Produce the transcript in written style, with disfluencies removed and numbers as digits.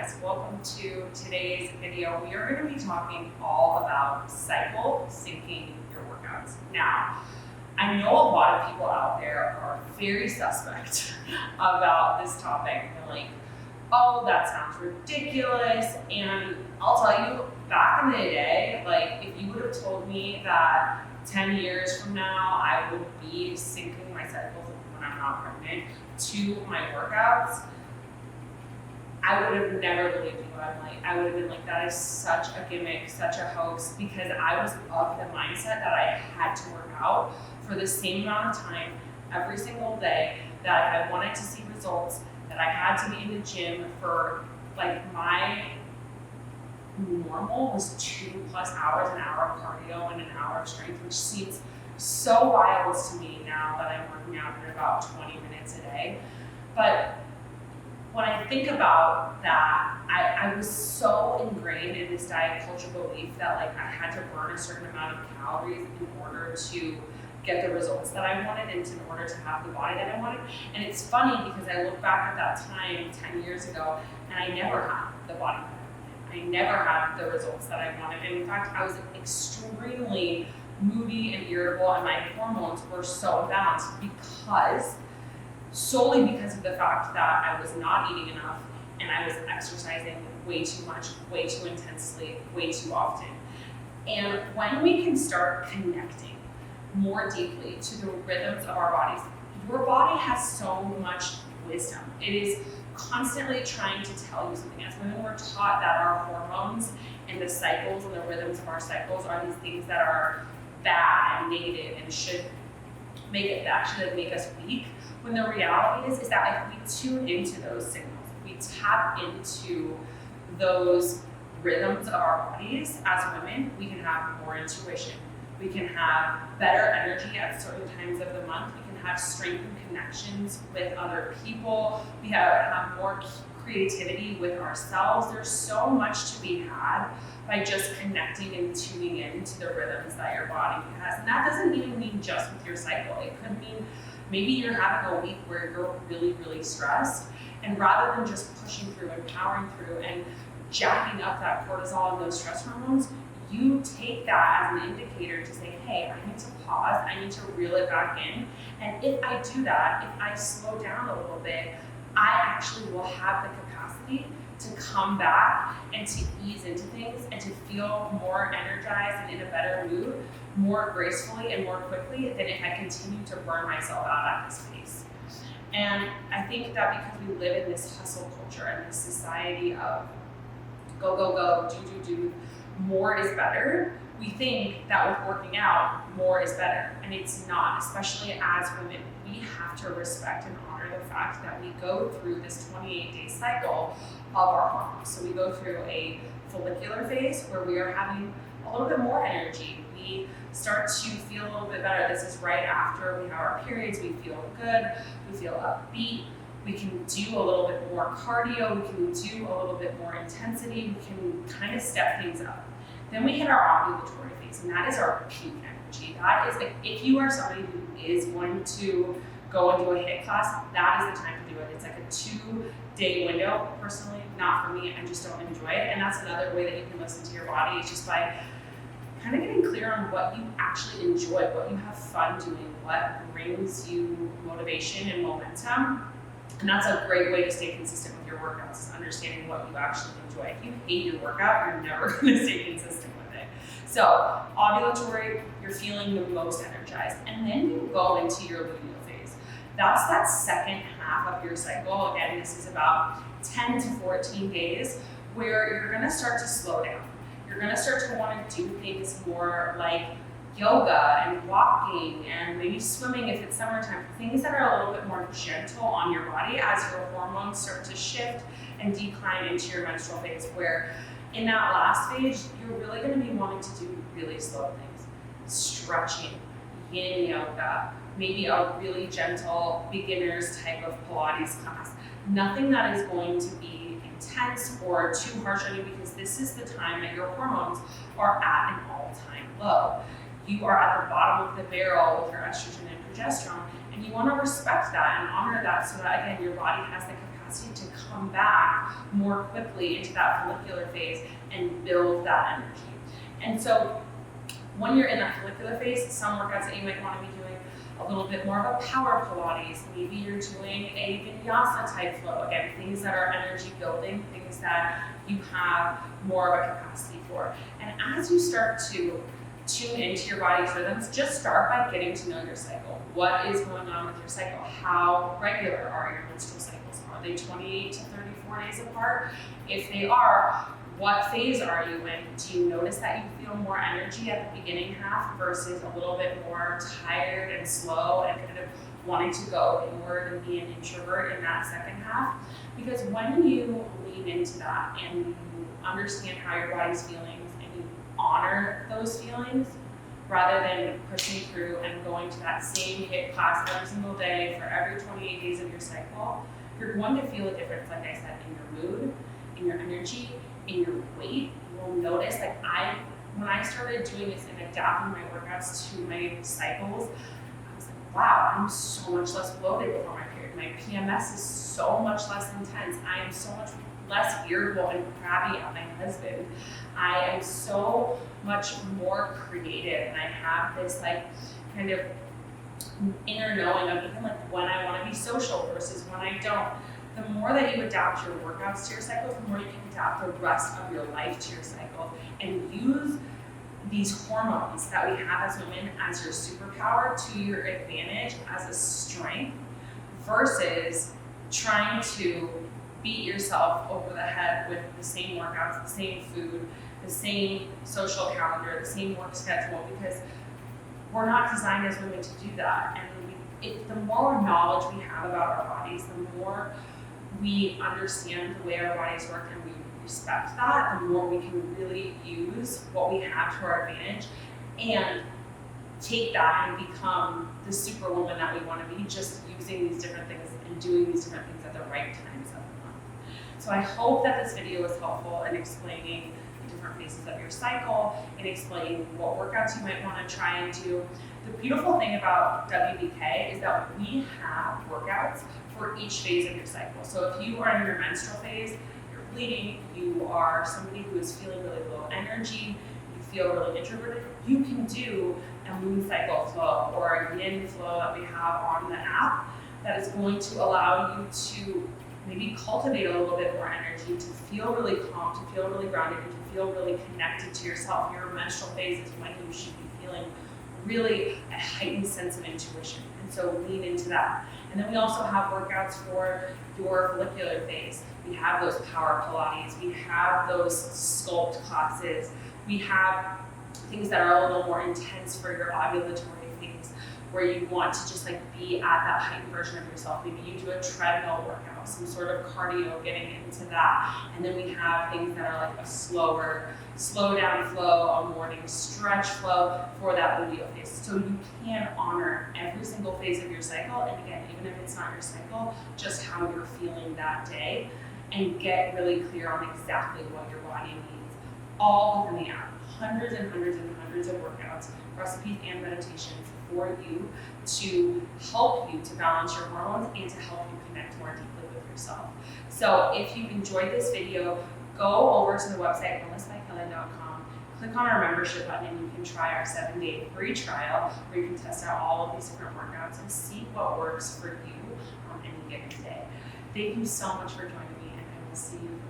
guys, welcome to today's video. We are going to be talking all about cycle syncing your workouts. Now, I know a lot of people out there are very suspect about this topic. They're like, oh, that sounds ridiculous. And I'll tell you, back in the day, like if you would have told me that 10 years from now, I would be syncing my cycles when I'm not pregnant to my workouts, I would have never believed you. I would have been like, that is such a gimmick, such a hoax, because I was of the mindset that I had to work out for the same amount of time every single day, that I wanted to see results, that I had to be in the gym for, like, my normal was 2+ hours, an hour of cardio and an hour of strength, which seems so wild to me now that I'm working out for about 20 minutes a day. But when I think about that, I was so ingrained in this diet culture belief that like I had to burn a certain amount of calories in order to get the results that I wanted and in order to have the body that I wanted. And it's funny because I look back at that time 10 years ago and I never had the body that I wanted. I never had the results that I wanted. And in fact, I was extremely moody and irritable, and my hormones were so imbalanced solely because of the fact that I was not eating enough and I was exercising way too much, way too intensely, way too often. And when we can start connecting more deeply to the rhythms of our bodies, your body has so much wisdom. It is constantly trying to tell you something. As women, we're taught that our hormones and the cycles and the rhythms of our cycles are these things that are bad and negative and should make us weak. When the reality is that if we tune into those signals, if we tap into those rhythms of our bodies as women, we can have more intuition. We can have better energy at certain times of the month. We can have strengthened connections with other people. We have more creativity with ourselves. There's so much to be had by just connecting and tuning into the rhythms that your body has. And that doesn't even mean just with your cycle. It could mean maybe you're having a week where you're really, really stressed, and rather than just pushing through and powering through and jacking up that cortisol and those stress hormones, you take that as an indicator to say, hey, I need to pause, I need to reel it back in. And if I do that, if I slow down a little bit, I actually will have the capacity to come back and to ease into things and to feel more energized and in a better mood more gracefully and more quickly than if I continue to burn myself out at this pace. And I think that because we live in this hustle culture and this society of go, go, go, do, more is better, we think that with working out, more is better. And it's not, especially as women. We have to respect and honor the fact that we go through this 28-day cycle of our hormones. So we go through a follicular phase where we are having a little bit more energy. We start to feel a little bit better. This is right after we have our periods. We feel good, we feel upbeat. We can do a little bit more cardio, we can do a little bit more intensity, we can kind of step things up. Then we hit our ovulatory phase, and that is our peak energy. That is, if you are somebody who is going to go and do a HIIT class, that is the time to do it. It's like a 2-day window. Personally, not for me, I just don't enjoy it. And that's another way that you can listen to your body, is just by kind of getting clear on what you actually enjoy, what you have fun doing, what brings you motivation and momentum. And that's a great way to stay consistent with your workouts, is understanding what you actually enjoy. If you hate your workout, you're never going to stay consistent with it. So ovulatory, you're feeling the most energized. And then you go into your luteal phase. That's that second half of your cycle. Again, this is about 10 to 14 days where you're going to start to slow down. You're going to start to want to do things more like yoga and walking and maybe swimming if it's summertime, things that are a little bit more gentle on your body as your hormones start to shift and decline into your menstrual phase, where in that last phase, you're really going to be wanting to do really slow things. Stretching, yin yoga, maybe a really gentle beginner's type of Pilates class. Nothing that is going to be intense or too harsh on you, because this is the time that your hormones are at an all-time low. You are at the bottom of the barrel with your estrogen and progesterone, and you want to respect that and honor that so that, again, your body has the capacity to come back more quickly into that follicular phase and build that energy. And so when you're in that follicular phase, some workouts that you might want to be doing a little bit more of a power Pilates. Maybe you're doing a vinyasa type flow. Again, things that are energy building, things that you have more of a capacity for. And as you start to tune into your body's rhythms, just start by getting to know your cycle. What is going on with your cycle? How regular are your menstrual cycles? Are they 28 to 34 days apart? If they are, what phase are you in? Do you notice that you feel more energy at the beginning half versus a little bit more tired and slow and kind of wanting to go inward and be an introvert in that second half? Because when you lean into that and you understand how your body's feeling and you honor those feelings, rather than pushing through and going to that same HIIT class every single day for every 28 days of your cycle, you're going to feel a difference, like I said, in your mood, in your energy, in your weight. You'll notice, like when I started doing this and adapting my workouts to my cycles, I was like, wow, I'm so much less bloated before my period. My PMS is so much less intense. I am so much less irritable and crabby at my husband. I am so much more creative, and I have this like kind of inner knowing of even like when I want to be social versus when I don't. The more that you adapt your workouts to your cycle, the more you can adapt the rest of your life to your cycle and use these hormones that we have as women as your superpower to your advantage as a strength versus trying to beat yourself over the head with the same workouts, the same food, the same social calendar, the same work schedule, because we're not designed as women to do that. And the more knowledge we have about our bodies, the more we understand the way our bodies work and we respect that, the more we can really use what we have to our advantage and take that and become the superwoman that we want to be, just using these different things and doing these different things at the right times of the month. So I hope that this video was helpful in explaining the different phases of your cycle and explaining what workouts you might want to try and do. The beautiful thing about WBK is that we have workouts for each phase of your cycle. So if you are in your menstrual phase, you're bleeding, you are somebody who is feeling really low energy, you feel really introverted, you can do a moon cycle flow or a yin flow that we have on the app that is going to allow you to maybe cultivate a little bit more energy, to feel really calm, to feel really grounded, and to feel really connected to yourself. Your menstrual phase is when you should be feeling really a heightened sense of intuition. And so lean into that. And then we also have workouts for your follicular phase. We have those power Pilates, we have those sculpt classes, we have things that are a little more intense for your ovulatory phase, where you want to just like be at that heightened version of yourself. Maybe you do a treadmill workout, some sort of cardio getting into that. And then we have things that are like a slower, slow down flow, a morning stretch flow for that luteal phase. So you can honor every single phase of your cycle. And again, even if it's not your cycle, just how you're feeling that day and get really clear on exactly what your body needs. All within the app. Hundreds and hundreds and hundreds of workouts, recipes, and meditations for you to help you to balance your hormones and to help you connect more deeply with yourself. So if you enjoyed this video, go over to the website, wellnessbykelly.com, click on our membership button, and you can try our 7-day free trial where you can test out all of these different workouts and see what works for you on any given day. Thank you so much for joining me, and I will see you